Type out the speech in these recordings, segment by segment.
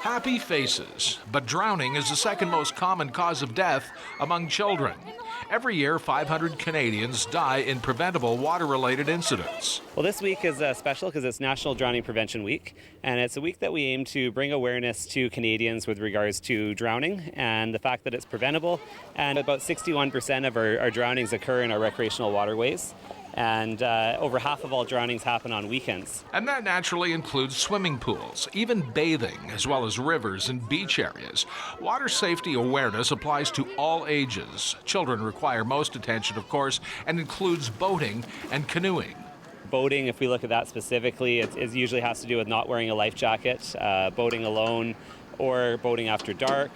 Happy faces, but drowning is the second most common cause of death among children. Every year, 500 Canadians die in preventable water-related incidents. Well, this week is special because it's National Drowning Prevention Week, and it's a week that we aim to bring awareness to Canadians with regards to drowning and the fact that it's preventable. And about 61% of our drownings occur in our recreational waterways. And over half of all drownings happen on weekends. And that naturally includes swimming pools, even bathing, as well as rivers and beach areas. Water safety awareness applies to all ages. Children require most attention, of course, and includes boating and canoeing. Boating, if we look at that specifically, it usually has to do with not wearing a life jacket, boating alone, or boating after dark.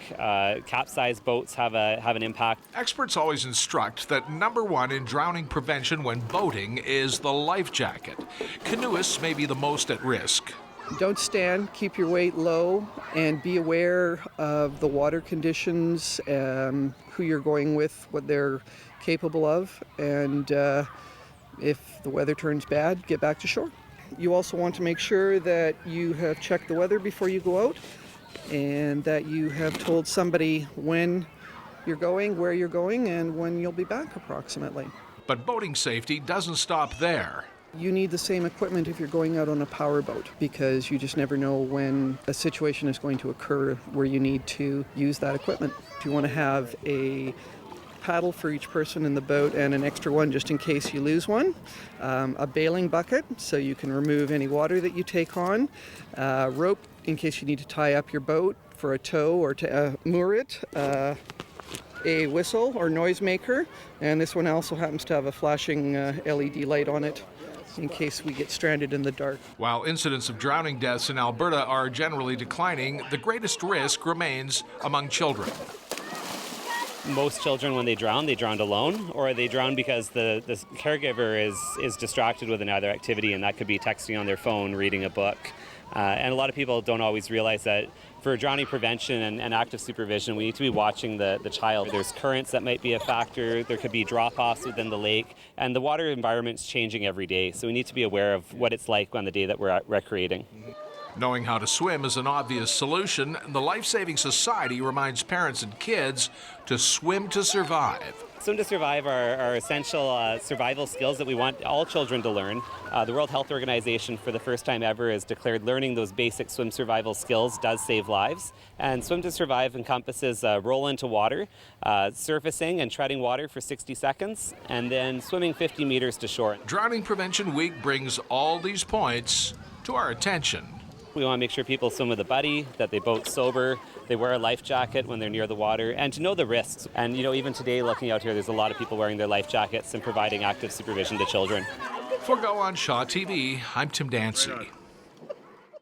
Capsized boats have an impact. Experts always instruct that number one in drowning prevention when boating is the life jacket. Canoeists may be the most at risk. Don't stand, keep your weight low, and be aware of the water conditions, who you're going with, what they're capable of, and if the weather turns bad, get back to shore. You also want to make sure that you have checked the weather before you go out, and that you have told somebody when you're going, where you're going, and when you'll be back approximately. But boating safety doesn't stop there. You need the same equipment if you're going out on a power boat, because you just never know when a situation is going to occur where you need to use that equipment. If you want to have a paddle for each person in the boat and an extra one just in case you lose one, a bailing bucket so you can remove any water that you take on, rope in case you need to tie up your boat for a tow or to moor it, a whistle or noisemaker, and this one also happens to have a flashing LED light on it in case we get stranded in the dark. While incidents of drowning deaths in Alberta are generally declining, the greatest risk remains among children. Most children, when they drown alone, or they drown because the caregiver is distracted with another activity, and that could be texting on their phone, reading a book. And a lot of people don't always realize that for drowning prevention and active supervision, we need to be watching the child. There's currents that might be a factor, there could be drop-offs within the lake, and the water environment's changing every day, so we need to be aware of what it's like on the day that we're recreating. Knowing how to swim is an obvious solution. The Life Saving Society reminds parents and kids to swim to survive. Swim to survive are essential survival skills that we want all children to learn. The World Health Organization, for the first time ever, has declared learning those basic swim survival skills does save lives. And Swim to Survive encompasses roll into water, surfacing and treading water for 60 seconds, and then swimming 50 meters to shore. Drowning Prevention Week brings all these points to our attention. We want to make sure people swim with a buddy, that they boat sober, they wear a life jacket when they're near the water, and to know the risks. And even today, looking out here, there's a lot of people wearing their life jackets and providing active supervision to children. For Go on Shaw TV, I'm Tim Dancy.